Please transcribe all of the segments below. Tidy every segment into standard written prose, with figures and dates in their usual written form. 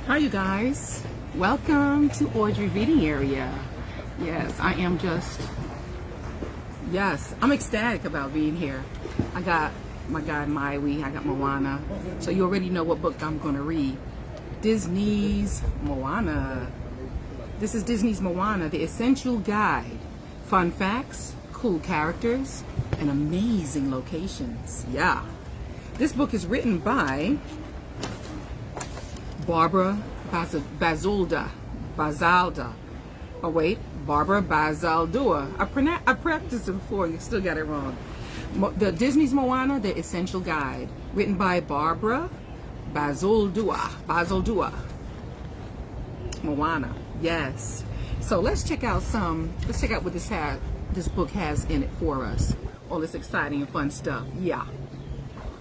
Hi you guys, welcome to Audrey Reading Area. Yes, I'm ecstatic about being here. I got my guy Maiwi, I got Moana, so you already know what book I'm going to read. Disney's Moana. This is Disney's Moana, the essential guide. Fun facts, cool characters, and amazing locations. Yeah. This book is written by Babara Bazaldua. Oh wait, Babara Bazaldua. I practiced it before and you still got it wrong. The Disney's Moana, the Essential Guide, written by Babara Bazaldua. Moana, yes. So let's check out what this book has in it for us. All this exciting and fun stuff. Yeah,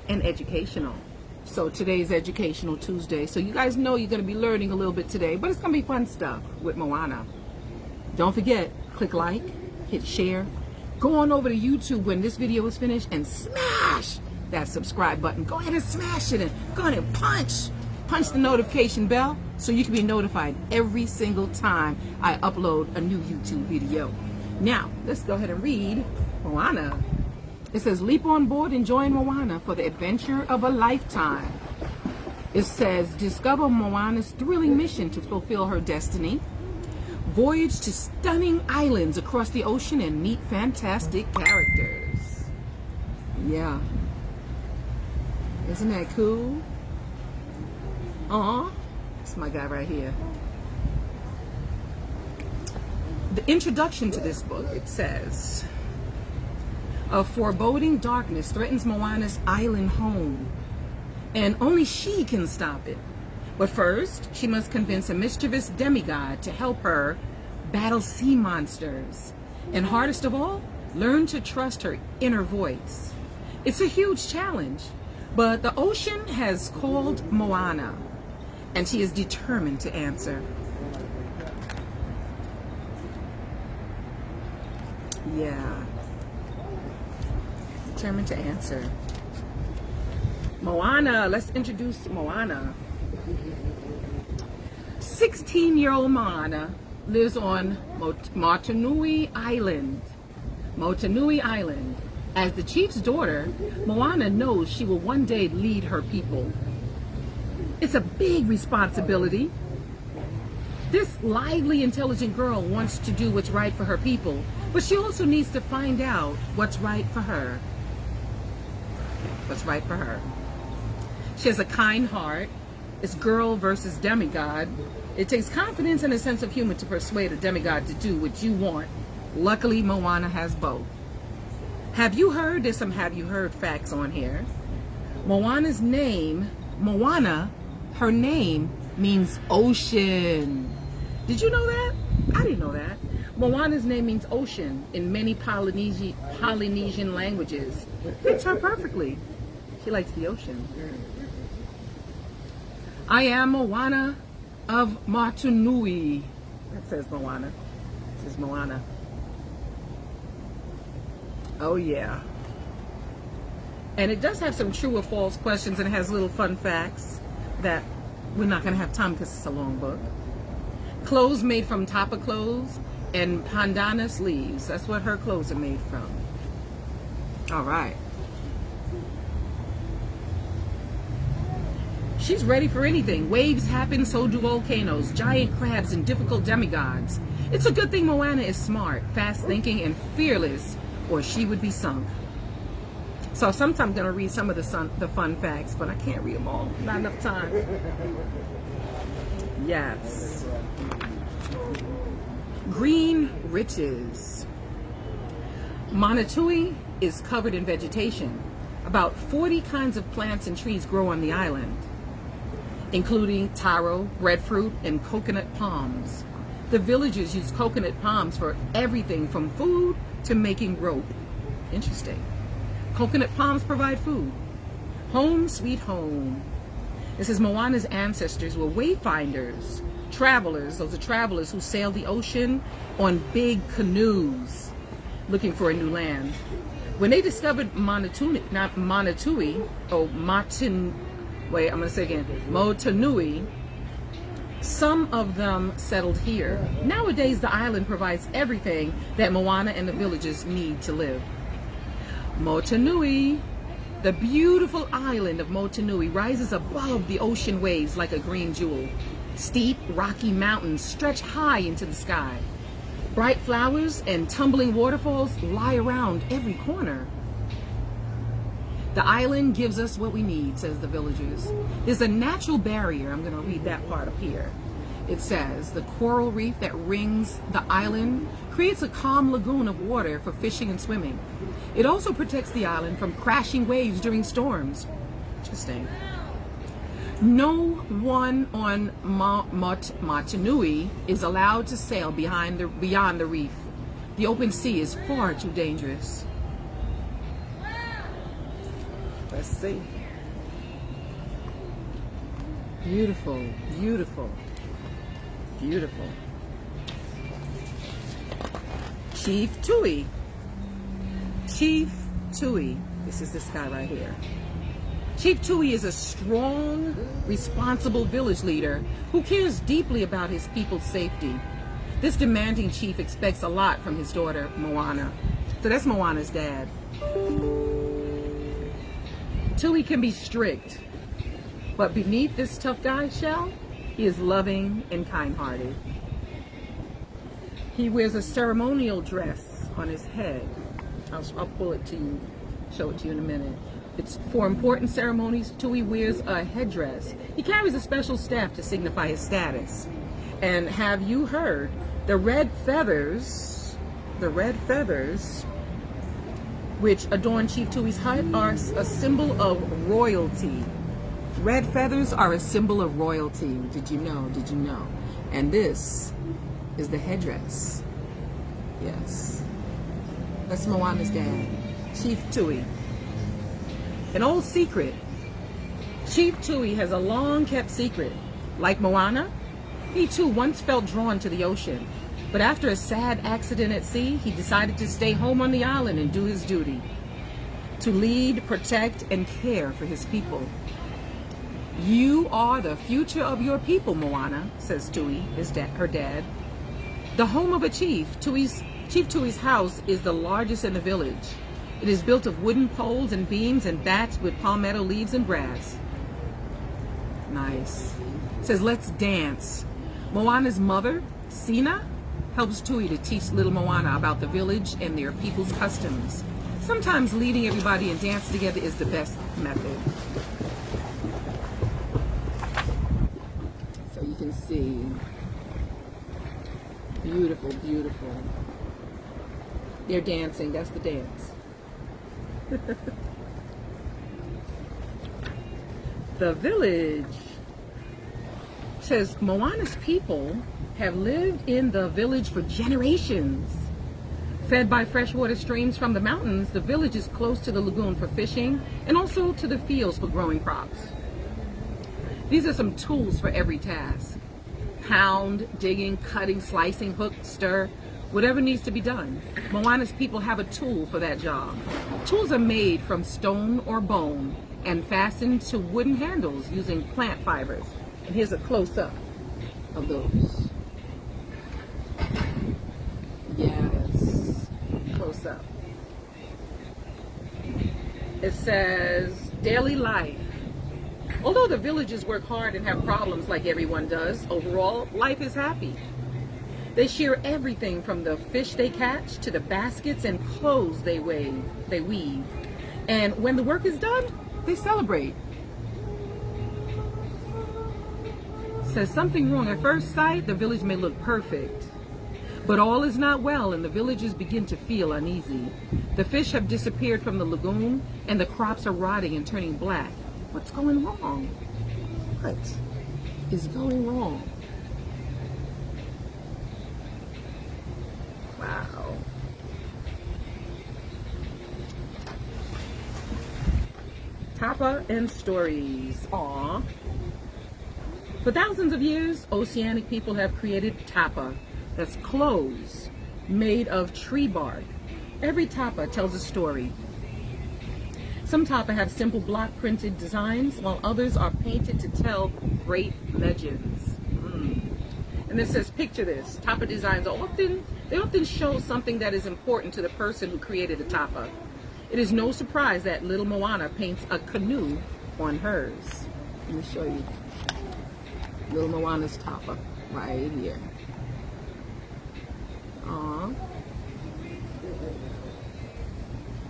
and educational. So today's Educational Tuesday. So you guys know you're going to be learning a little bit today, but it's going to be fun stuff with Moana. Don't forget, click like, hit share, go on over to YouTube when this video is finished and smash that subscribe button. Go ahead and smash it and go ahead and punch the notification bell so you can be notified every single time I upload a new YouTube video. Now, let's go ahead and read Moana. It says, leap on board and join Moana for the adventure of a lifetime. It says, discover Moana's thrilling mission to fulfill her destiny. Voyage to stunning islands across the ocean and meet fantastic characters. Yeah. Isn't that cool? It's my guy right here. The introduction to this book, it says, a foreboding darkness threatens Moana's island home, and only she can stop it. But first, she must convince a mischievous demigod to help her battle sea monsters. And hardest of all, learn to trust her inner voice. It's a huge challenge, but the ocean has called Moana, and she is determined to answer. Yeah. Determined to answer. Moana, let's introduce Moana. 16-year-old Moana lives on Motunui Island. Motunui Island. As the chief's daughter, Moana knows she will one day lead her people. It's a big responsibility. This lively, intelligent girl wants to do what's right for her people, but she also needs to find out what's right for her. What's right for her. She has a kind heart. It's girl versus demigod. It takes confidence and a sense of humor to persuade a demigod to do what you want. Luckily, Moana has both. Have you heard? There's some have you heard facts on here. Moana's name, Moana, her name means ocean. Did you know that? I didn't know that. Moana's name means ocean in many Polynesian languages. Fits her perfectly. She likes the ocean. I am Moana of Motunui. That says Moana. It says Moana. Oh yeah. And it does have some true or false questions, and it has little fun facts that we're not going to have time because it's a long book. Clothes made from tapa clothes and pandanus leaves. That's what her clothes are made from. All right. She's ready for anything. Waves happen, so do volcanoes, giant crabs, and difficult demigods. It's a good thing Moana is smart, fast-thinking, and fearless, or she would be sunk. So sometime I'm going to read some of the fun facts, but I can't read them all. Not enough time. Yes. Green riches. Motunui is covered in vegetation. About 40 kinds of plants and trees grow on the island, including taro, breadfruit, and coconut palms. The villagers use coconut palms for everything from food to making rope. Interesting. Coconut palms provide food. Home sweet home. It says Moana's ancestors were wayfinders, travelers. Those are travelers who sailed the ocean on big canoes looking for a new land. When they discovered Motunui, Motunui, Some of them settled here. Nowadays, the island provides everything that Moana and the villagers need to live. Motunui, the beautiful island of Motunui, rises above the ocean waves like a green jewel. Steep, rocky mountains stretch high into the sky. Bright flowers and tumbling waterfalls lie around every corner. The island gives us what we need, says the villagers. There's a natural barrier. I'm going to read that part up here. It says, the coral reef that rings the island creates a calm lagoon of water for fishing and swimming. It also protects the island from crashing waves during storms. Interesting. No one on Motunui is allowed to sail beyond the reef. The open sea is far too dangerous. Let's see. Beautiful, beautiful, beautiful. Chief Tui. Chief Tui. This is this guy right here. Chief Tui is a strong, responsible village leader who cares deeply about his people's safety. This demanding chief expects a lot from his daughter, Moana. So that's Moana's dad. Tui can be strict, but beneath this tough guy shell, he is loving and kind-hearted. He wears a ceremonial dress on his head. I'll pull it to you, show it to you in a minute. It's for important ceremonies. Tui wears a headdress. He carries a special staff to signify his status. And have you heard, the red feathers which adorn Chief Tui's hut are a symbol of royalty. Red feathers are a symbol of royalty. Did you know? Did you know? And this is the headdress. Yes. That's Moana's dad, Chief Tui. An old secret. Chief Tui has a long-kept secret. Like Moana, he too once felt drawn to the ocean. But after a sad accident at sea, he decided to stay home on the island and do his duty. To lead, protect, and care for his people. You are the future of your people, Moana, says Tui, her dad. The home of a chief. Chief Tui's house is the largest in the village. It is built of wooden poles and beams and thatched with palmetto leaves and grass. Nice. It says, let's dance. Moana's mother, Sina, helps Tui to teach little Moana about the village and their people's customs. Sometimes leading everybody in dance together is the best method. So you can see, beautiful, beautiful. They're dancing, that's the dance. The village says Moana's people have lived in the village for generations. Fed by freshwater streams from the mountains, the village is close to the lagoon for fishing and also to the fields for growing crops. These are some tools for every task. Pound, digging, cutting, slicing, hook, stir, whatever needs to be done. Moana's people have a tool for that job. Tools are made from stone or bone and fastened to wooden handles using plant fibers. And here's a close-up of those. Yes, close up. It says, daily life. Although the villagers work hard and have problems like everyone does, overall, life is happy. They share everything from the fish they catch to the baskets and clothes they weave. And when the work is done, they celebrate. Says something wrong. At first sight, the village may look perfect. But all is not well, and the villagers begin to feel uneasy. The fish have disappeared from the lagoon, and the crops are rotting and turning black. What's going wrong? What is going wrong? Wow. Tapa and stories. Aww. For thousands of years, oceanic people have created tapa. That's clothes made of tree bark. Every tapa tells a story. Some tapa have simple block printed designs, while others are painted to tell great legends. And it says, picture this. Tapa designs are often show something that is important to the person who created a tapa. It is no surprise that little Moana paints a canoe on hers. Let me show you little Moana's tapa right here. Aww.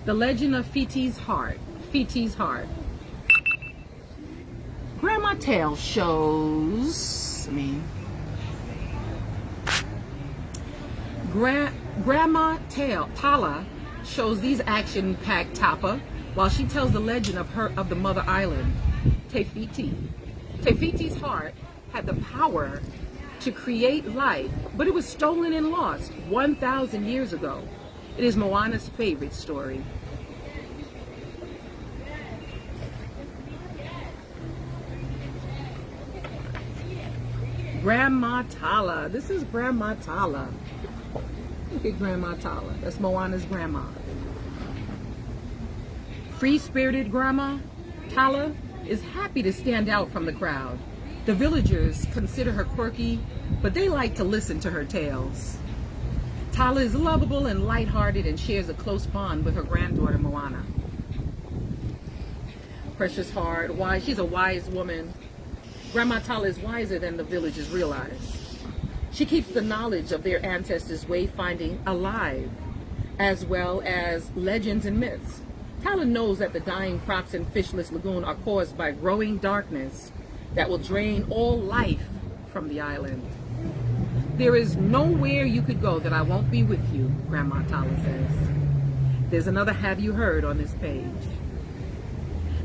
The legend of Fiti's heart. Fiti's heart. Grandma Tale shows, Grandma Tala shows these action-packed tapa while she tells the legend of the mother island, Te Fiti. Te Fiti's heart had the power to create life, but it was stolen and lost 1,000 years ago. It is Moana's favorite story. Grandma Tala. This is Grandma Tala. Look at Grandma Tala. That's Moana's grandma. Free-spirited Grandma Tala is happy to stand out from the crowd. The villagers consider her quirky, but they like to listen to her tales. Tala is lovable and lighthearted and shares a close bond with her granddaughter Moana. Precious heart, wise. She's a wise woman. Grandma Tala is wiser than the villagers realize. She keeps the knowledge of their ancestors' wayfinding alive, as well as legends and myths. Tala knows that the dying crops in Fishless Lagoon are caused by growing darkness that will drain all life from the island. There is nowhere you could go that I won't be with you, Grandma Tala says. There's another have you heard on this page.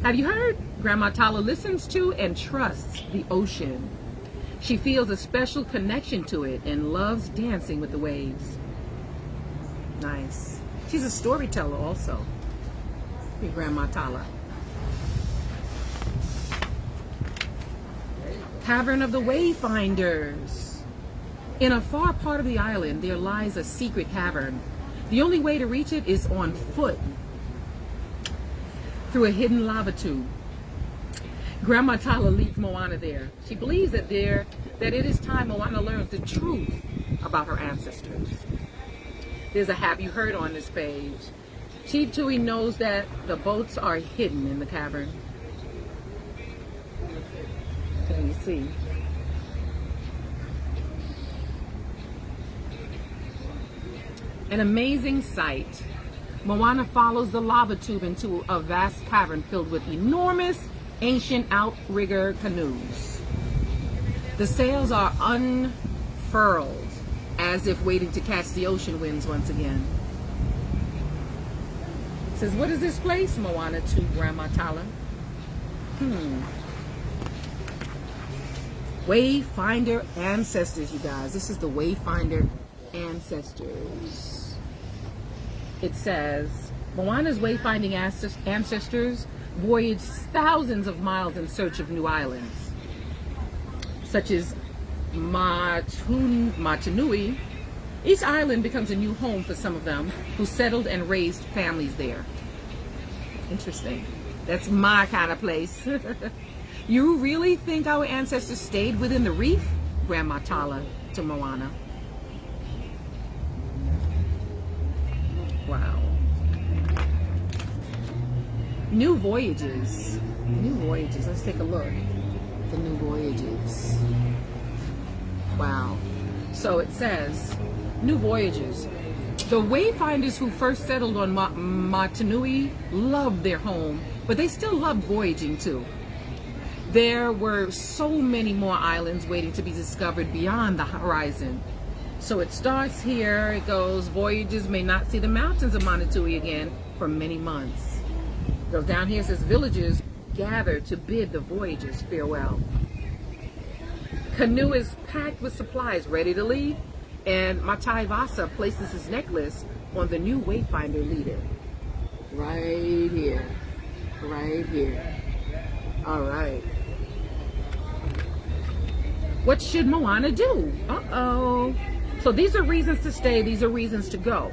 Have you heard? Grandma Tala listens to and trusts the ocean. She feels a special connection to it and loves dancing with the waves. Nice. She's a storyteller also. Hey, Grandma Tala. Tavern of the Wayfinders. In a far part of the island, there lies a secret cavern. The only way to reach it is on foot, through a hidden lava tube. Grandma Tala leads Moana there. She believes that it is time Moana learns the truth about her ancestors. There's a have you heard on this page. Chief Tui knows that the boats are hidden in the cavern. Can you see? An amazing sight. Moana follows the lava tube into a vast cavern filled with enormous ancient outrigger canoes. The sails are unfurled as if waiting to catch the ocean winds once again. It says, what is this place? Moana to Grandma Tala. Wayfinder ancestors, you guys. This is the Wayfinder ancestors. It says, Moana's wayfinding ancestors voyaged thousands of miles in search of new islands, such as Matanui. Each island becomes a new home for some of them who settled and raised families there. Interesting. That's my kind of place. You really think our ancestors stayed within the reef? Grandma Tala to Moana. Wow. New voyages. New voyages. Let's take a look. The new voyages. Wow. So it says, new voyages. The wayfinders who first settled on Matanui loved their home, but they still loved voyaging too. There were so many more islands waiting to be discovered beyond the horizon. So it starts here, it goes, voyagers may not see the mountains of Matanui again for many months. It goes down here, it says, villagers gather to bid the voyagers farewell. Canoe is packed with supplies ready to leave, and Matai Vasa places his necklace on the new wayfinder leader. Right here. Right here. All right. What should Moana do? Uh-oh. So these are reasons to stay, these are reasons to go.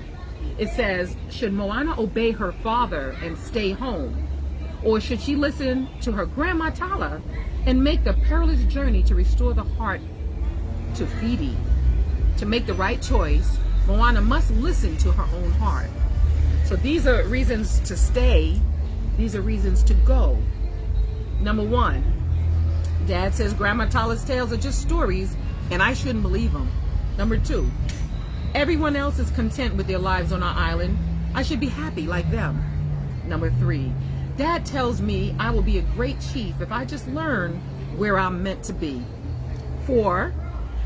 It says, should Moana obey her father and stay home? Or should she listen to her Grandma Tala and make the perilous journey to restore the heart Tefiti. To make the right choice, Moana must listen to her own heart. So these are reasons to stay. These are reasons to go. Number one, Dad says Grandma Tala's tales are just stories and I shouldn't believe them. Number two, everyone else is content with their lives on our island. I should be happy like them. Number three, Dad tells me I will be a great chief if I just learn where I'm meant to be. 4,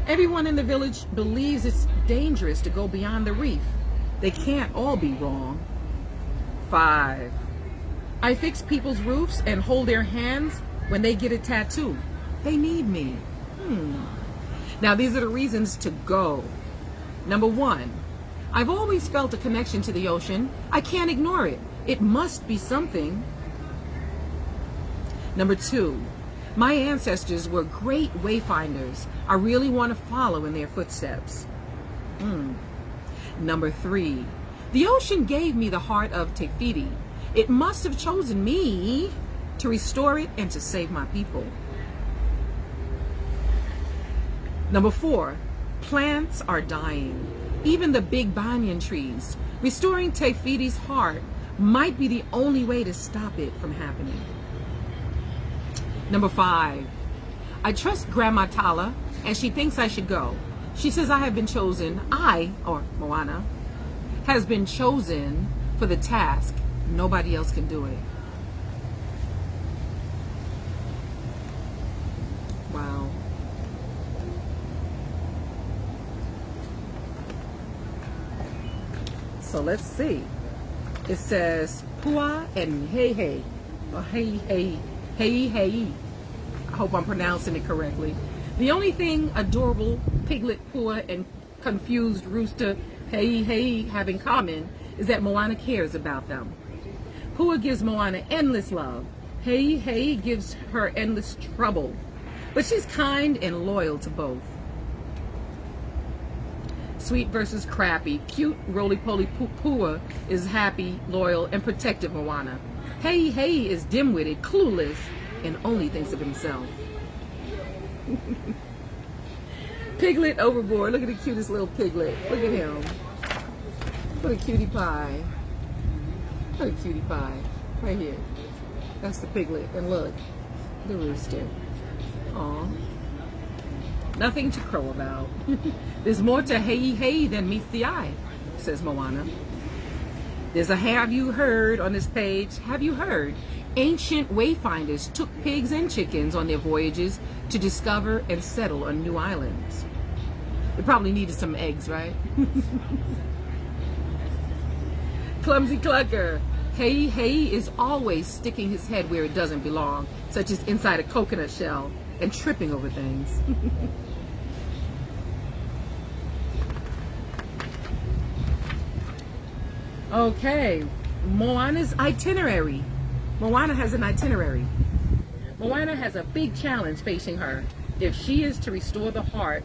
everyone in the village believes it's dangerous to go beyond the reef. They can't all be wrong. 5, I fix people's roofs and hold their hands when they get a tattoo. They need me. Now these are the reasons to go. Number 1, I've always felt a connection to the ocean. I can't ignore it. It must be something. Number 2, my ancestors were great wayfinders. I really want to follow in their footsteps. Number 3, the ocean gave me the heart of Tefiti. It must have chosen me to restore it and to save my people. Number 4, plants are dying. Even the big banyan trees. Restoring Tefiti's heart might be the only way to stop it from happening. Number 5, I trust Grandma Tala and she thinks I should go. She says I have been chosen, or Moana, has been chosen for the task. Nobody else can do it. Wow. So let's see. It says Pua and Hey Hey. Or Hey Hey. Hey Hey. I hope I'm pronouncing it correctly. The only thing adorable Piglet Pua and confused rooster Hey Hey have in common is that Moana cares about them. Pua gives Moana endless love. Hey Hey gives her endless trouble. But she's kind and loyal to both. Sweet versus crappy. Cute roly-poly Pua is happy, loyal, and protective Moana. Hey Hey is dim-witted, clueless, and only thinks of himself. Piglet overboard. Look at the cutest little piglet. Look at him. What a cutie pie. What a cutie pie. Right here. That's the piglet. And look, the rooster. Aw. Nothing to crow about. There's more to Hey Hey than meets the eye, says Moana. There's a have you heard on this page. Have you heard? Ancient wayfinders took pigs and chickens on their voyages to discover and settle on new islands. They probably needed some eggs, right? Clumsy clucker. Hey Hey is always sticking his head where it doesn't belong, such as inside a coconut shell, and tripping over things. Okay, Moana's itinerary. Moana has an itinerary. Moana has a big challenge facing her if she is to restore the heart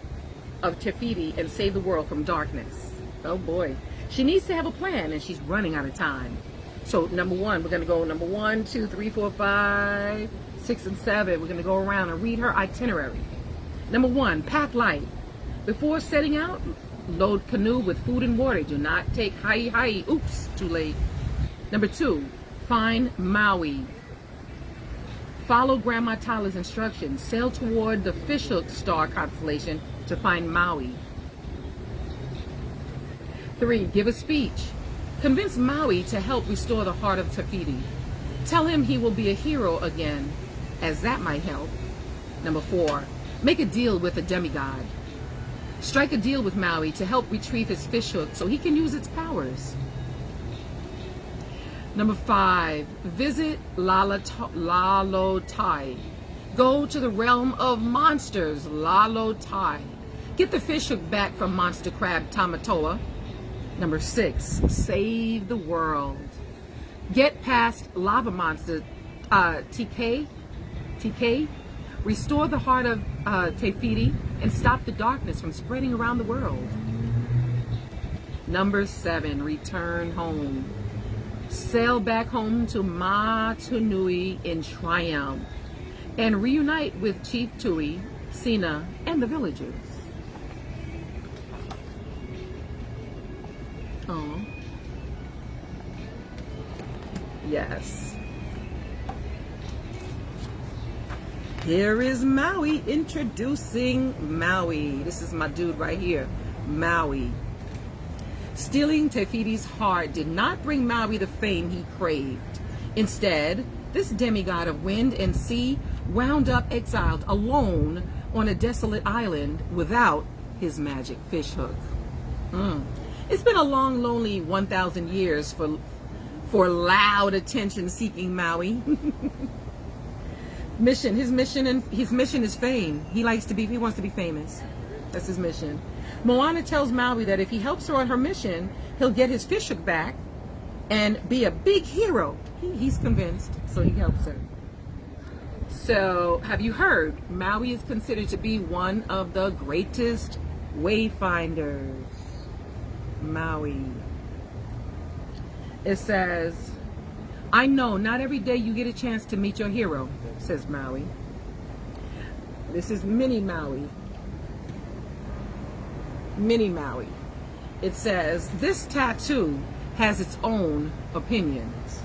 of Tefiti and save the world from darkness. Oh boy. She needs to have a plan and she's running out of time. So number 1, we're going to go number 1, 2, 3, 4, 5, 6, and 7. We're going to go around and read her itinerary. Number 1, pack light. Before setting out, load canoe with food and water. Do not take hai. Oops, too late. Number 2, find Maui. Follow Grandma Tala's instructions. Sail toward the Fishhook star constellation to find Maui. 3, give a speech. Convince Maui to help restore the heart of Tefiti. Tell him he will be a hero again, as that might help. Number 4, make a deal with a demigod. Strike a deal with Maui to help retrieve his fishhook so he can use its powers. Number 5, visit Lalotai. Go to the realm of monsters, Lalotai. Get the fishhook back from monster crab Tamatoa. Number 6, save the world. Get past lava monster TK. Restore the heart of Tefiti and stop the darkness from spreading around the world. Number 7, return home. Sail back home to Matunui in triumph and reunite with Chief Tui, Sina, and the villagers. Oh. Yes. Here is Maui introducing Maui. This is my dude right here, Maui. Stealing Te Fiti's heart did not bring Maui the fame he craved. Instead, this demigod of wind and sea wound up exiled alone on a desolate island without his magic fishhook. It's been a long, lonely 1,000 years for loud attention-seeking Maui. His mission is fame. He wants to be famous. That's his mission. Moana tells Maui that if he helps her on her mission, he'll get his fishhook back and be a big hero. He's convinced, so he helps her. So, have you heard? Maui is considered to be one of the greatest wayfinders. Maui. It says, I know not every day you get a chance to meet your hero, says Maui. This is Mini Maui. Mini Maui. It says, this tattoo has its own opinions.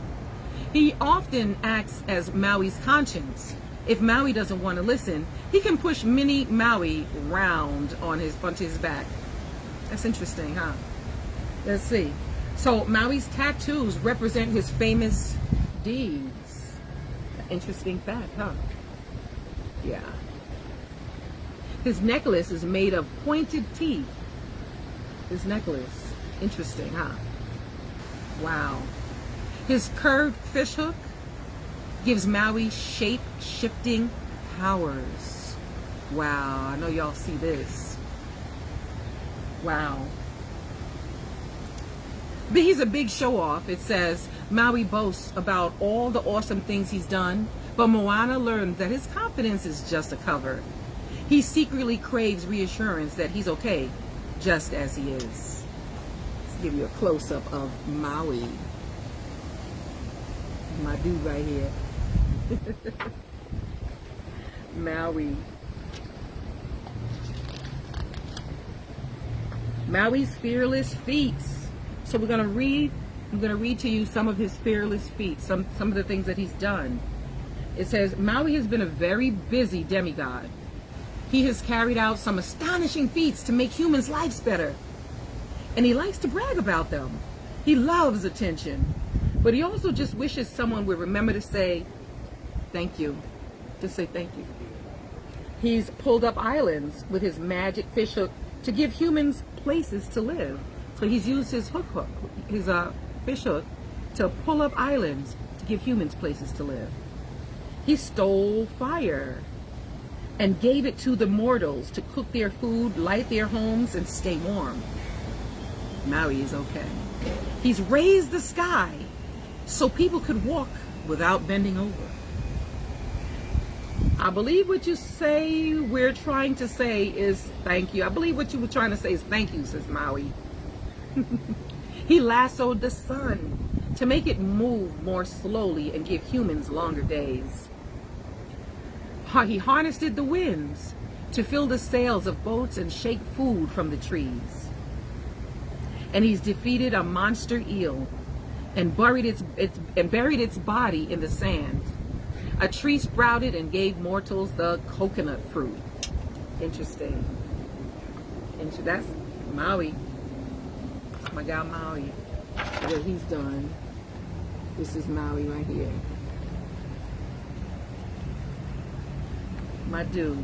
He often acts as Maui's conscience. If Maui doesn't want to listen, he can push Mini Maui round onto his back. That's interesting, huh? Let's see. So Maui's tattoos represent his famous deeds. Interesting fact, huh? Yeah. His necklace is made of pointed teeth. His necklace. Interesting, huh? Wow. His curved fishhook gives Maui shape-shifting powers. Wow, I know y'all see this. Wow. But he's a big show-off. It says, Maui boasts about all the awesome things he's done, but Moana learned that his confidence is just a cover. He secretly craves reassurance that he's okay, just as he is. Let's give you a close-up of Maui. My dude right here. Maui. Maui's fearless feats. So I'm gonna read to you some of his fearless feats, some of the things that he's done. It says, Maui has been a very busy demigod. He has carried out some astonishing feats to make humans' lives better. And he likes to brag about them. He loves attention. But he also just wishes someone would remember to say, thank you. Just say thank you. He's pulled up islands with his magic fishhook to give humans places to live. So he's used his fishhook to pull up islands to give humans places to live. He stole fire and gave it to the mortals to cook their food, light their homes, and stay warm. Maui is okay. He's raised the sky so people could walk without bending over. I believe what you say we're trying to say is thank you. I believe what you were trying to say is thank you, says Maui. He lassoed the sun to make it move more slowly and give humans longer days. He harnessed the winds to fill the sails of boats and shake food from the trees. And he's defeated a monster eel and buried its body in the sand. A tree sprouted and gave mortals the coconut fruit. Interesting. That's Maui. My guy Maui. What he's done. This is Maui right here. My dude.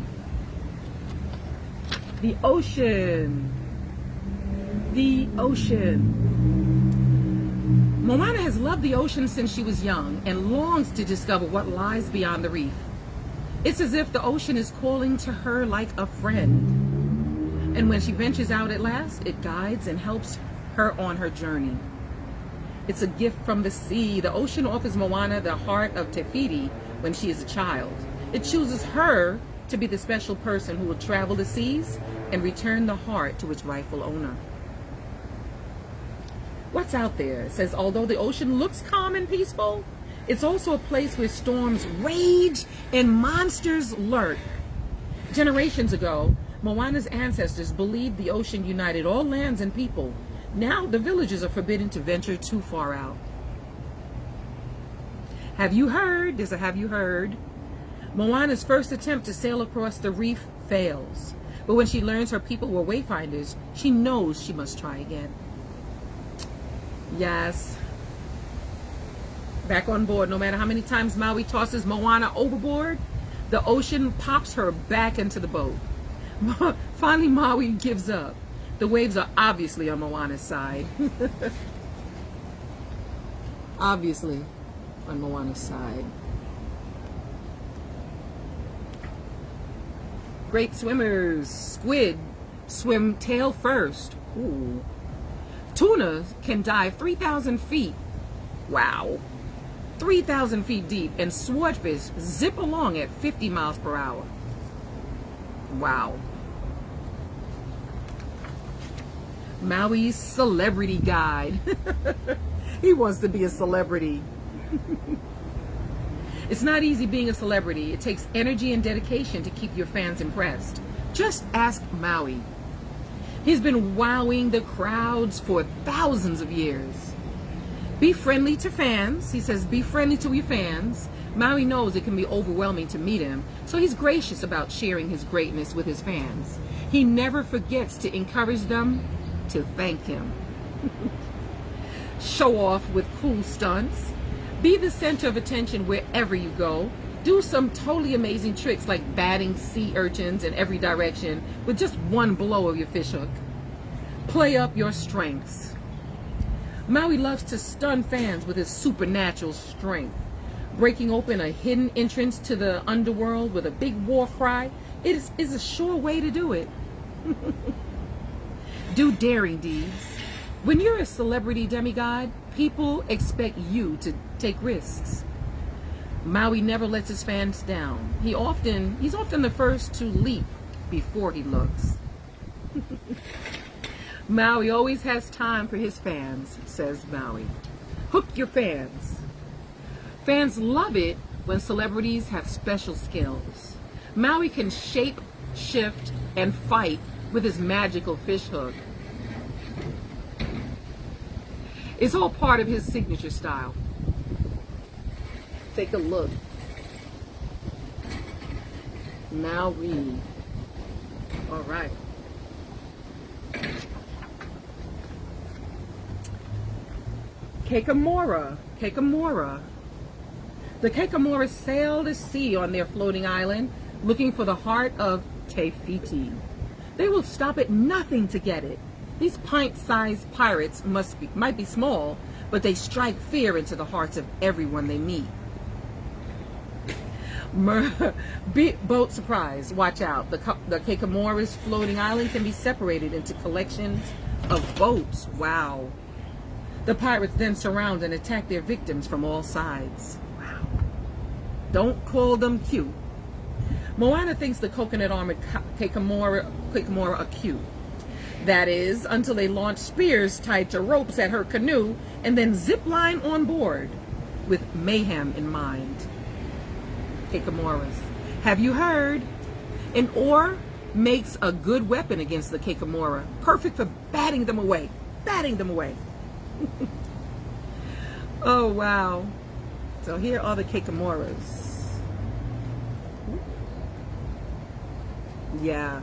The ocean. The ocean. Moana has loved the ocean since she was young and longs to discover what lies beyond the reef. It's as if the ocean is calling to her like a friend. And when she ventures out at last, it guides and helps her on her journey. It's a gift from the sea. The ocean offers Moana the heart of Te Fiti when she is a child. It chooses her to be the special person who will travel the seas and return the heart to its rightful owner. What's out there? It says, although the ocean looks calm and peaceful, it's also a place where storms rage and monsters lurk. Generations ago, Moana's ancestors believed the ocean united all lands and people. Now the villagers are forbidden to venture too far out. Have you heard? There's a have you heard? Moana's first attempt to sail across the reef fails. But when she learns her people were wayfinders, she knows she must try again. Yes. Back on board, no matter how many times Maui tosses Moana overboard, the ocean pops her back into the boat. Finally, Maui gives up. The waves are obviously on Moana's side. Obviously on Moana's side. Great swimmers. Squid swim tail first. Ooh. Tuna can dive 3,000 feet. Wow. 3,000 feet deep. And swordfish zip along at 50 miles per hour. Wow. Maui's celebrity guide. He wants to be a celebrity. It's not easy being a celebrity. It takes energy and dedication to keep your fans impressed. Just ask Maui. He's been wowing the crowds for thousands of years. Be friendly to fans. He says, be friendly to your fans. Maui knows it can be overwhelming to meet him, so he's gracious about sharing his greatness with his fans. He never forgets to encourage them to thank him. Show off with cool stunts. Be the center of attention wherever you go. Do some totally amazing tricks like batting sea urchins in every direction with just one blow of your fishhook. Play up your strengths. Maui loves to stun fans with his supernatural strength. Breaking open a hidden entrance to the underworld with a big war cry is a sure way to do it. Do daring deeds. When you're a celebrity demigod, people expect you to take risks. Maui never lets his fans down. He's often the first to leap before he looks. Maui always has time for his fans, says Maui. Hook your fans. Fans love it when celebrities have special skills. Maui can shape, shift, and fight with his magical fish hook. It's all part of his signature style. Take a look. Maui. All right. Kekamora. The Kekamora sail the sea on their floating island, looking for the heart of Te Fiti. They will stop at nothing to get it. These pint-sized pirates might be small, but they strike fear into the hearts of everyone they meet. Boat surprise. Watch out. The Kekamora's floating island can be separated into collections of boats. Wow. The pirates then surround and attack their victims from all sides. Wow. Don't call them cute. Moana thinks the coconut-armored Kekamora are cute. That is, until they launch spears tied to ropes at her canoe and then zip line on board with mayhem in mind. Kekamoras. Have you heard? An oar makes a good weapon against the Kekamora, perfect for batting them away. Oh, wow. So here are the Kekamoras. Yeah.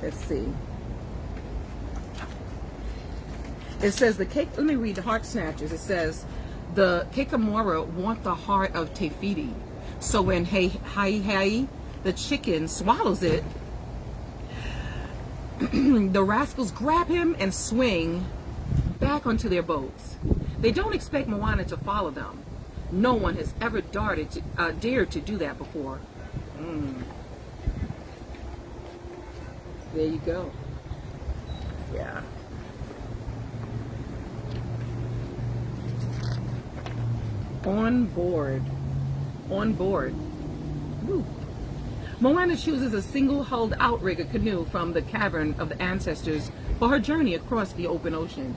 Let's see. It says let me read the heart snatchers. It says the Kekamora want the heart of Te Fiti. So when Hai, the chicken, swallows it, the rascals grab him and swing back onto their boats. They don't expect Moana to follow them. No one has ever dared to do that before. There you go. Yeah. On board. Woo. Moana chooses a single-hulled outrigger canoe from the cavern of the ancestors for her journey across the open ocean.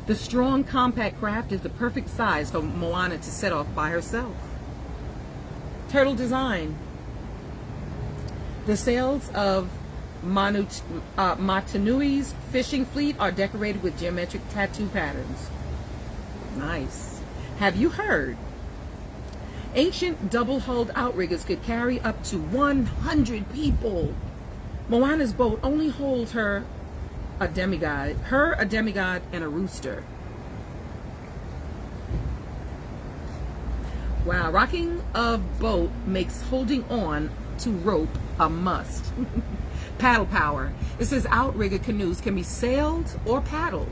The strong, compact craft is the perfect size for Moana to set off by herself. Turtle design. The sails of Matanui's fishing fleet are decorated with geometric tattoo patterns. Nice. Have you heard? Ancient double-hulled outriggers could carry up to 100 people. Moana's boat only holds a demigod, and a rooster. Wow, rocking a boat makes holding on to rope a must. Paddle power. It says outrigger canoes can be sailed or paddled.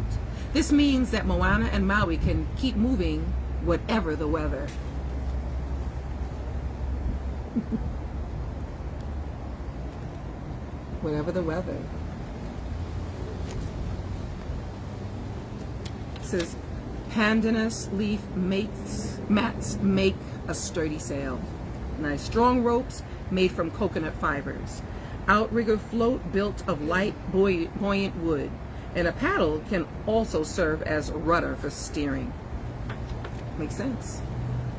This means that Moana and Maui can keep moving whatever the weather. Whatever the weather. It says pandanus leaf mats make a sturdy sail. Nice. Strong ropes made from coconut fibers. Outrigger float built of light buoyant wood. And a paddle can also serve as a rudder for steering. Makes sense.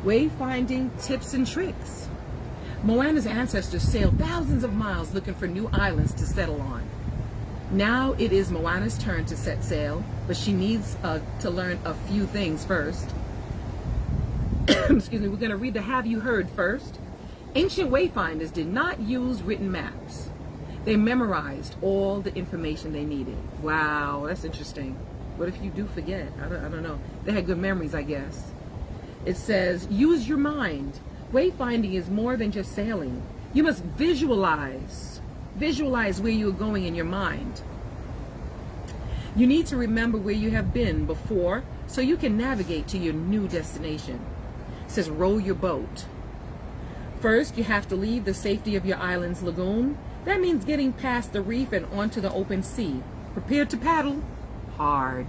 Wayfinding tips and tricks. Moana's ancestors sailed thousands of miles looking for new islands to settle on. Now it is Moana's turn to set sail, but she needs to learn a few things first. Excuse me, we're going to read the Have You Heard first. Ancient wayfinders did not use written maps. They memorized all the information they needed. Wow, that's interesting. What if you do forget? I don't know. They had good memories, I guess. It says, use your mind. Wayfinding is more than just sailing. You must visualize where you're going in your mind. You need to remember where you have been before so you can navigate to your new destination. It says, row your boat. First, you have to leave the safety of your island's lagoon. That means getting past the reef and onto the open sea. Prepare to paddle hard.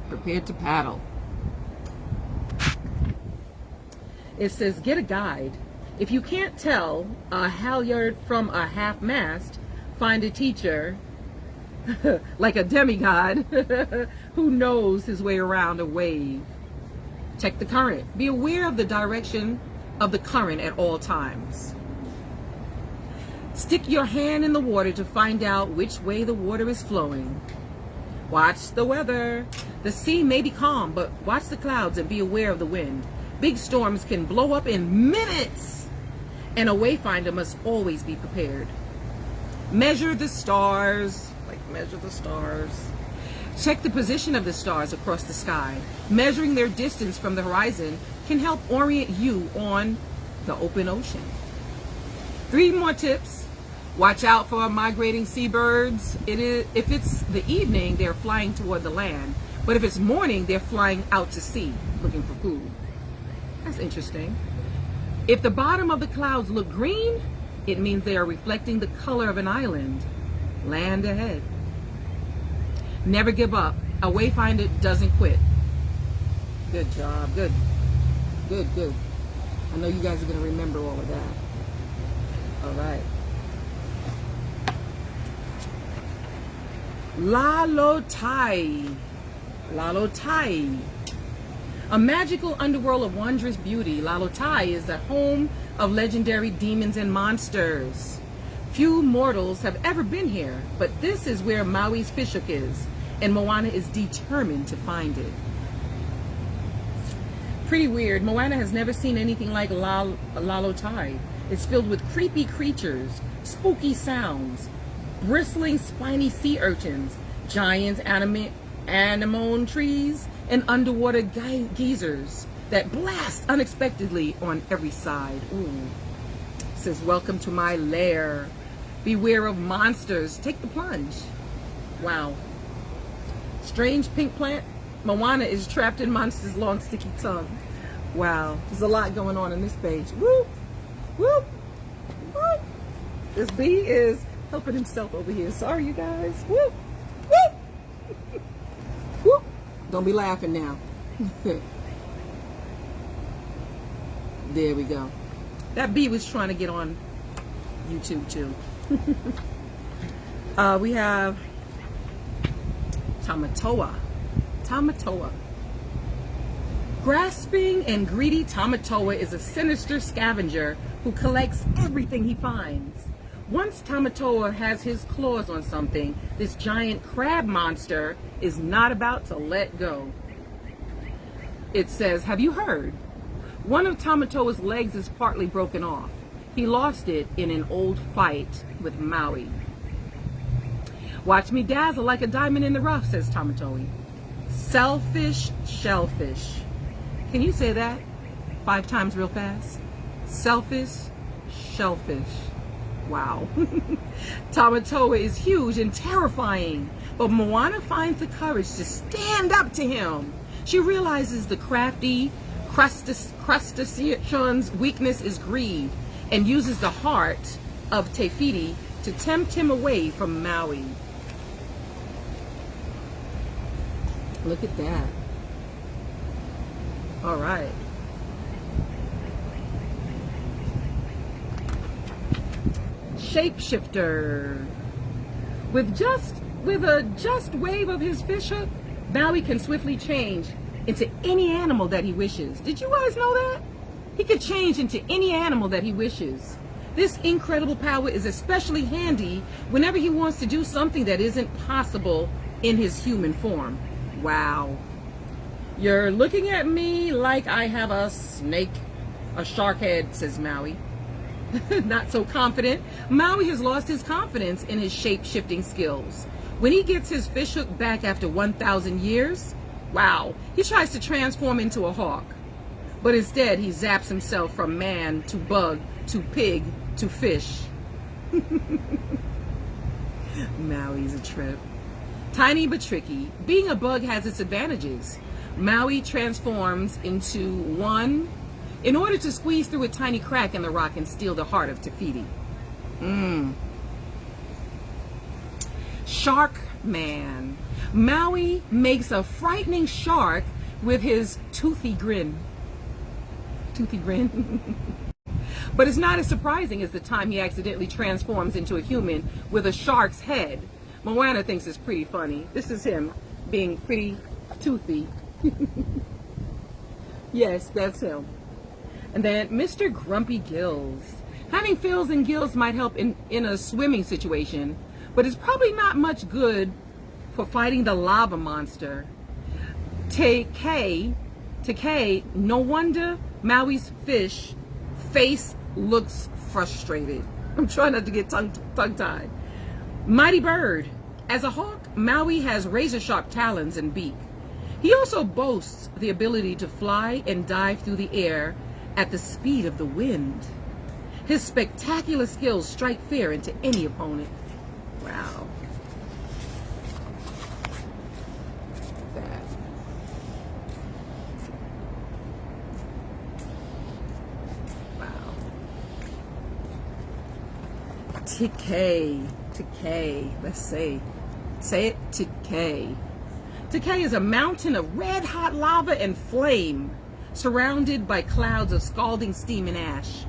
Prepare to paddle. It says, get a guide. If you can't tell a halyard from a half mast, find a teacher, like a demigod, who knows his way around a wave. Check the current. Be aware of the direction of the current at all times. Stick your hand in the water to find out which way the water is flowing. Watch the weather. The sea may be calm, but watch the clouds and be aware of the wind. Big storms can blow up in minutes, and a wayfinder must always be prepared. Measure the stars, measure the stars. Check the position of the stars across the sky. Measuring their distance from the horizon can help orient you on the open ocean. 3 more tips. Watch out for migrating seabirds. If it's the evening, they're flying toward the land. But if it's morning, they're flying out to sea looking for food. That's interesting. If the bottom of the clouds look green, it means they are reflecting the color of an island. Land ahead. Never give up. A wayfinder doesn't quit. Good job. Good. Good, good. I know you guys are going to remember all of that. All right. Lalotai. Lalotai. A magical underworld of wondrous beauty, Lalotai is the home of legendary demons and monsters. Few mortals have ever been here, but this is where Maui's fishhook is, and Moana is determined to find it. Pretty weird. Moana has never seen anything like Lalotai. It's filled with creepy creatures, spooky sounds, bristling spiny sea urchins, giant anemone trees, and underwater geysers that blast unexpectedly on every side. Ooh. It says, welcome to my lair. Beware of monsters. Take the plunge. Wow. Strange pink plant. Moana is trapped in monster's long sticky tongue. Wow. There's a lot going on in this page. Woo! Woo! Woo! This bee is helping himself over here. Sorry, you guys. Woo! Woo! Woo! Don't be laughing now. There we go. That bee was trying to get on YouTube too. We have Tamatoa. Tamatoa. Grasping and greedy, Tamatoa is a sinister scavenger who collects everything he finds. Once Tamatoa has his claws on something, this giant crab monster is not about to let go. It says, have you heard? One of Tamatoa's legs is partly broken off. He lost it in an old fight with Maui. Watch me dazzle like a diamond in the rough, says Tamatoa. Selfish shellfish. Can you say that 5 times real fast? Selfish shellfish. Wow. Tamatoa is huge and terrifying, but Moana finds the courage to stand up to him. She realizes the crafty crustacean's weakness is greed and uses the heart of Te Fiti to tempt him away from Maui. Look at that. All right. Shapeshifter. With a just wave of his fish hook, Maui can swiftly change into any animal that he wishes. Did you guys know that? He could change into any animal that he wishes. This incredible power is especially handy whenever he wants to do something that isn't possible in his human form. Wow. You're looking at me like I have a shark head, says Maui. Not so confident. Maui has lost his confidence in his shape-shifting skills. When he gets his fish hook back after 1,000 years, wow, he tries to transform into a hawk. But instead, he zaps himself from man to bug to pig to fish. Maui's a trip. Tiny but tricky. Being a bug has its advantages. Maui transforms into one in order to squeeze through a tiny crack in the rock and steal the heart of Te Fiti. Shark Man. Maui makes a frightening shark with his toothy grin. Toothy grin. But it's not as surprising as the time he accidentally transforms into a human with a shark's head. Moana thinks it's pretty funny. This is him being pretty toothy. Yes, that's him. And then Mr. Grumpy Gills. Having fins and gills might help in a swimming situation, but it's probably not much good for fighting the lava monster. Te Kei, no wonder Maui's fish face looks frustrated. I'm trying not to get tongue-tied. Mighty bird. As a hawk, Maui has razor-sharp talons and beak. He also boasts the ability to fly and dive through the air at the speed of the wind. His spectacular skills strike fear into any opponent. Wow. That. Wow. Tekay. Let's say it. Tekay. Tekay is a mountain of red-hot lava and flame, surrounded by clouds of scalding steam and ash.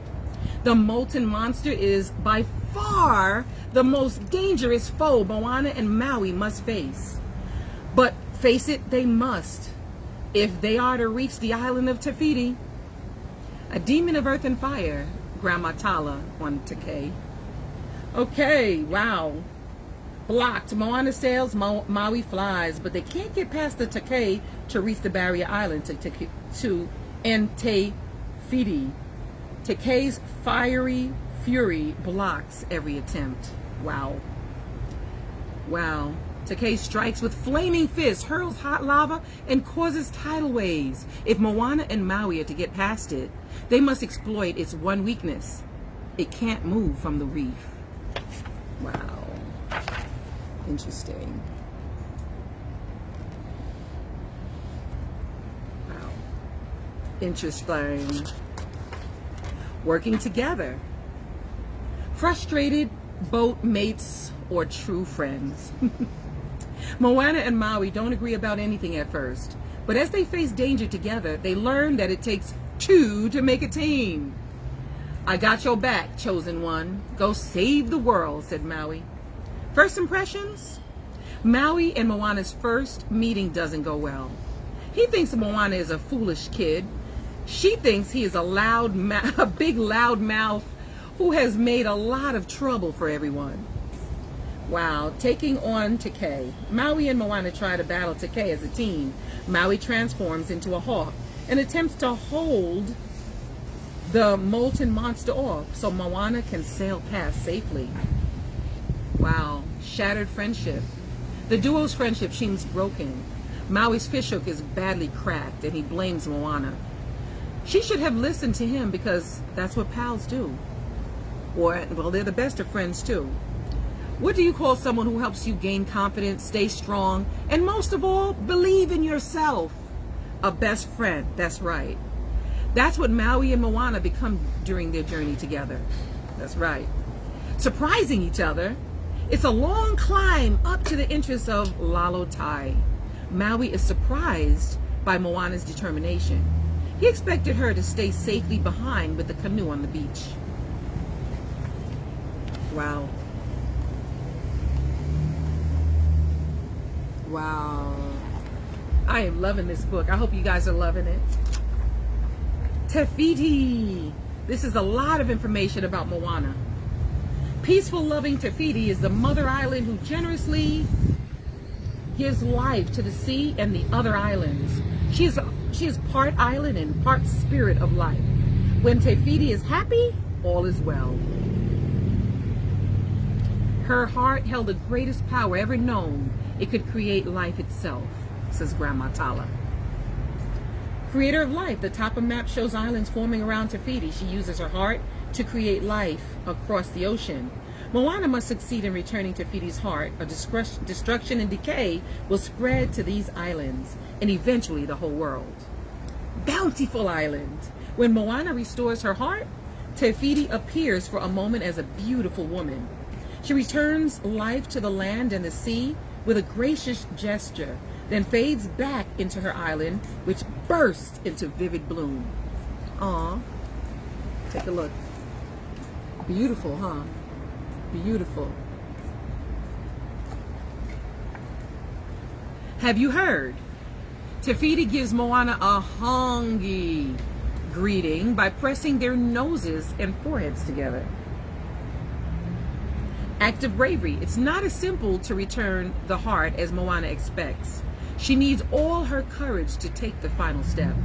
The molten monster is by far the most dangerous foe Moana and Maui must face. But face it, they must, if they are to reach the island of Te Fiti. A demon of earth and fire, Grandma Tala on Tekay. Okay, wow. Blocked. Moana sails, Maui flies, but they can't get past the Tekay to reach the barrier island to Te Fiti. Tekay's fiery fury blocks every attempt. Wow. Wow. Tekay strikes with flaming fists, hurls hot lava, and causes tidal waves. If Moana and Maui are to get past it, they must exploit its one weakness. It can't move from the reef. Wow. Interesting. Wow. Interesting. Working together. Frustrated boat mates or true friends. Moana and Maui don't agree about anything at first, but as they face danger together, they learn that it takes two to make a team. I got your back, chosen one. Go save the world, said Maui. First impressions? Maui and Moana's first meeting doesn't go well. He thinks Moana is a foolish kid. She thinks he is a big loud mouth who has made a lot of trouble for everyone. Wow, taking on Takei. Maui and Moana try to battle Takei as a team. Maui transforms into a hawk and attempts to hold the molten monster off so Moana can sail past safely. Wow, shattered friendship. The duo's friendship seems broken. Maui's fishhook is badly cracked and he blames Moana. She should have listened to him because that's what pals do. Or, well, they're the best of friends too. What do you call someone who helps you gain confidence, stay strong, and most of all, believe in yourself? A best friend, that's right. That's what Maui and Moana become during their journey together. That's right. Surprising each other. It's a long climb up to the entrance of Lalo Tai. Maui is surprised by Moana's determination. He expected her to stay safely behind with the canoe on the beach. Wow. Wow. I am loving this book. I hope you guys are loving it. Te Fiti. This is a lot of information about Moana. Peaceful, loving Te Fiti is the mother island who generously gives life to the sea and the other islands. She is part island and part spirit of life. When Te Fiti is happy, all is well. Her heart held the greatest power ever known. It could create life itself, says Grandma Tala. Creator of life, the top of map shows islands forming around Te Fiti. She uses her heart to create life across the ocean. Moana must succeed in returning Te Fiti's heart. A destruction and decay will spread to these islands and eventually the whole world. Bountiful island. When Moana restores her heart, Te Fiti appears for a moment as a beautiful woman. She returns life to the land and the sea with a gracious gesture, then fades back into her island, which bursts into vivid bloom. Aw, take a look. Beautiful, huh? Beautiful. Have you heard? Te Fiti gives Moana a hongi greeting by pressing their noses and foreheads together. Act of bravery. It's not as simple to return the heart as Moana expects. She needs all her courage to take the final step.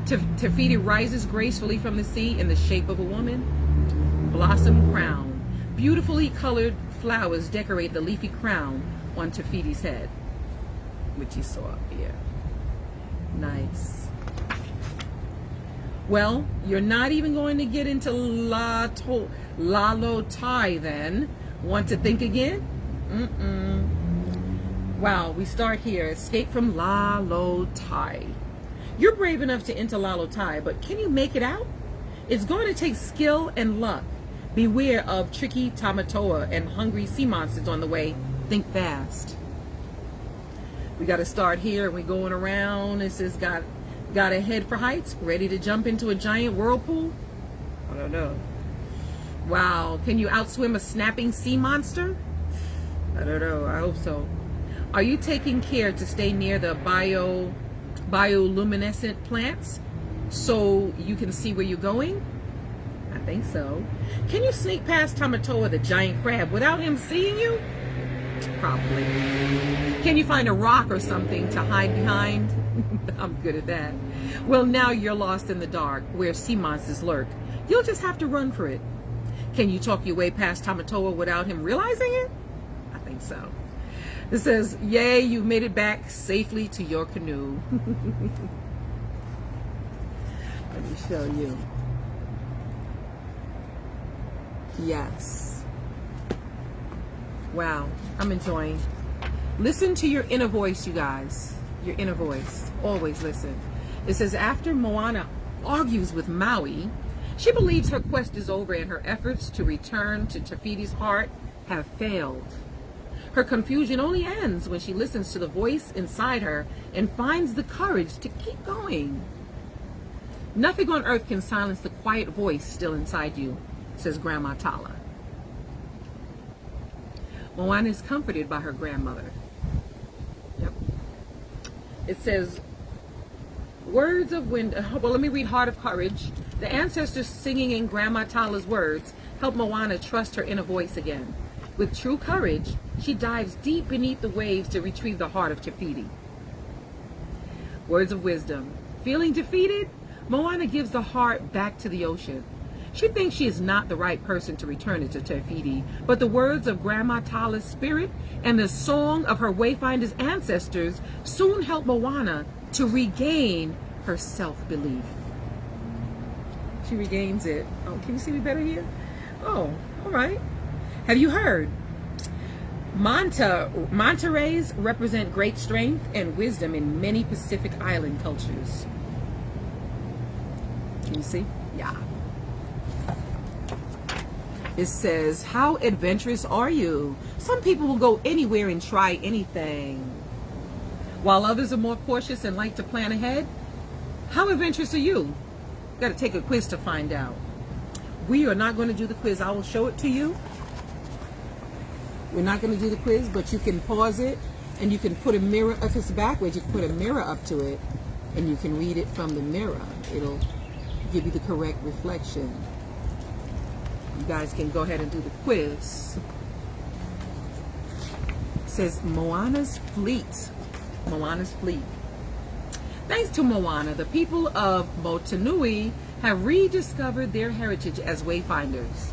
Te Fiti rises gracefully from the sea in the shape of a woman. Blossom crown. Beautifully colored flowers decorate the leafy crown on Te Fiti's head, which you saw up here. Nice. Well, you're not even going to get into Lalo Tai then. Want to think again? Wow, we start here. Escape from Lalo Tai. You're brave enough to enter Lalo Tai, but can you make it out? It's going to take skill and luck. Beware of tricky Tamatoa and hungry sea monsters on the way. Think fast. We got to start here, and we're going around. It says got a head for heights, ready to jump into a giant whirlpool? I don't know. Wow, can you outswim a snapping sea monster? I don't know, I hope so. Are you taking care to stay near the bioluminescent plants so you can see where you're going? I think so. Can you sneak past Tamatoa, the giant crab, without him seeing you? Probably. Can you find a rock or something to hide behind? I'm good at that. Well, now you're lost in the dark where sea monsters lurk. You'll just have to run for it. Can you talk your way past Tamatoa without him realizing it? I think so. It says, yay, you've made it back safely to your canoe. Let me show you. Yes. Wow, I'm enjoying. Listen to your inner voice, you guys. Your inner voice. Always listen. It says, after Moana argues with Maui, she believes her quest is over and her efforts to return to Te Fiti's heart have failed. Her confusion only ends when she listens to the voice inside her and finds the courage to keep going. Nothing on earth can silence the quiet voice still inside you, says Grandma Tala. Moana is comforted by her grandmother. Yep. It says, words of wind. Well, let me read Heart of Courage. The ancestors singing in Grandma Tala's words help Moana trust her inner voice again. With true courage, she dives deep beneath the waves to retrieve the heart of Te Fiti. Words of wisdom. Feeling defeated, Moana gives the heart back to the ocean. She thinks she is not the right person to return it to Te Fiti, but the words of Grandma Tala's spirit and the song of her Wayfinder's ancestors soon help Moana to regain her self-belief. She regains it. Oh, can you see me better here? Oh, all right. Have you heard? Manta rays represent great strength and wisdom in many Pacific Island cultures. Can you see? Yeah. It says, how adventurous are you? Some people will go anywhere and try anything, while others are more cautious and like to plan ahead. How adventurous are you? Got to take a quiz to find out. We are not going to do the quiz. I will show it to you. We're not going to do the quiz, but you can pause it and you can put a mirror, if it's backwards, you can put a mirror up to it and you can read it from the mirror. It'll give you the correct reflection. You guys can go ahead and do the quiz. It says Moana's fleet. Moana's fleet. Thanks to Moana, the people of Motunui have rediscovered their heritage as wayfinders.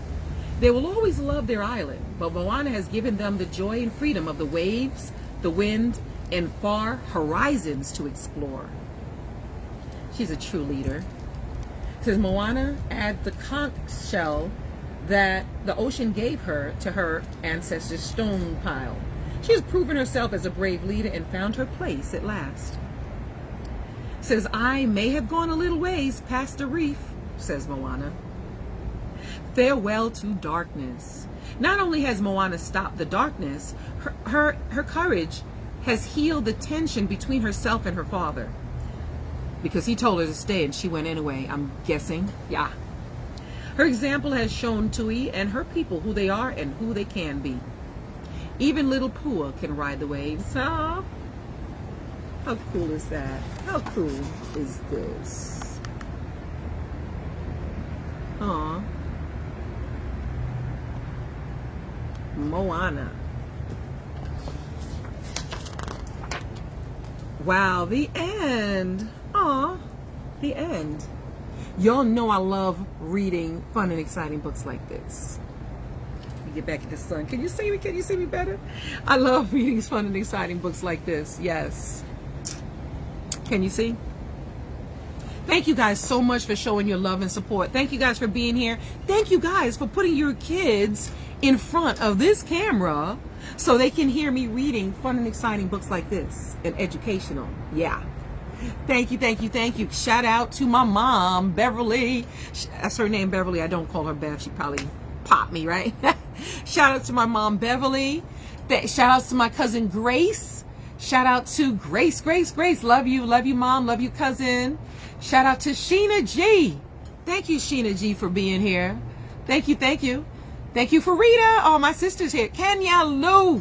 They will always love their island, but Moana has given them the joy and freedom of the waves, the wind, and far horizons to explore. She's a true leader. It says Moana adds the conch shell that the ocean gave her to her ancestors' stone pile. She has proven herself as a brave leader and found her place at last. It says, I may have gone a little ways past the reef, says Moana. Farewell to darkness. Not only has Moana stopped the darkness, her courage has healed the tension between herself and her father. Because he told her to stay and she went anyway, I'm guessing. Yeah. Her example has shown Tui and her people who they are and who they can be. Even little Pua can ride the waves. Oh, how cool is that? How cool is this? Aw. Moana. Wow, the end. Aw, the end. Y'all know I love reading fun and exciting books like this. Let me get back in the sun. Can you see me? Can you see me better? I love reading fun and exciting books like this. Yes. Can you see? Thank you guys so much for showing your love and support. Thank you guys for being here. Thank you guys for putting your kids in front of this camera so they can hear me reading fun and exciting books like this and educational. Yeah. Thank you, thank you, thank you. Shout out to my mom, Beverly. That's her name, Beverly. I don't call her Bev. She probably popped me, right? Shout out to my mom, Beverly. Shout out to my cousin, Grace. Shout out to Grace. Love you, mom. Love you, cousin. Shout out to Sheena G. Thank you, Sheena G, for being here. Thank you. Thank you for Rita. Oh, my sister's here. Kenya Lou.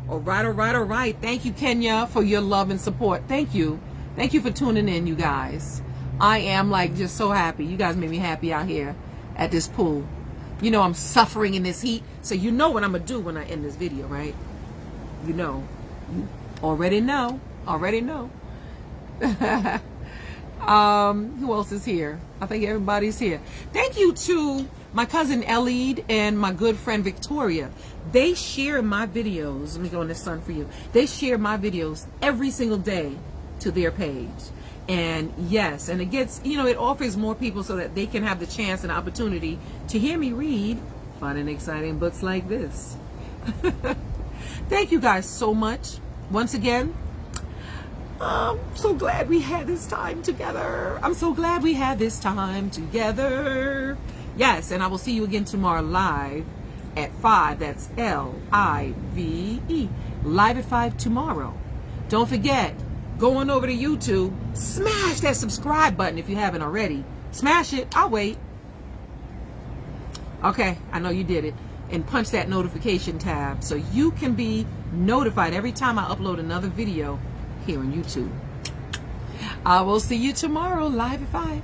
All right. Thank you, Kenya, for your love and support. Thank you. Thank you for tuning in, you guys. I am like just so happy. You guys made me happy out here at this pool. You know I'm suffering in this heat, so you know what I'm gonna do when I end this video, right? You know. You already know. Who else is here? I think everybody's here. Thank you to my cousin Ellied and my good friend Victoria. They share my videos. Let me go in the sun for you. They share my videos every single day to their page. And yes, and it gets, you know, it offers more people so that they can have the chance and opportunity to hear me read fun and exciting books like this. Thank you guys so much. Once again, I'm so glad we had this time together. Yes, and I will see you again tomorrow live at 5. That's Live. Live at 5 tomorrow. Don't forget, go on over to YouTube, smash that subscribe button if you haven't already. Smash it. I'll wait. Okay, I know you did it. And punch that notification tab so you can be notified every time I upload another video here on YouTube. I will see you tomorrow live at 5.